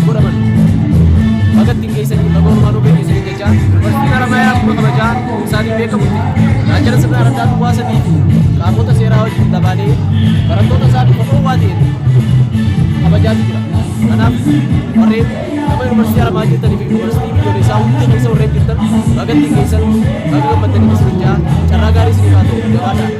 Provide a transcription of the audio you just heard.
godhaman bakka ittiin geessanii bakka ormaan ogeessa geessanii jecha yuunivarsiitiin Haramaayaa akkuma kabajaa isaaniin beekamutti tajaajila sirna araddaa duwwaa sadii fi qaamota seeraa wajjin dabalee barattoota isaanii qofa waa ta'een kabajaatu jira. Kanaaf warreen nama yuunivarsiitii Haramaayaa jirtanii fi yuunivarsiitii biyyoolessaa hunda keessa warreen jirtan bakka ittiin geessan bakka gammaddanii keessa carraa gaarii isiniif haa ta'u jabaadhaa.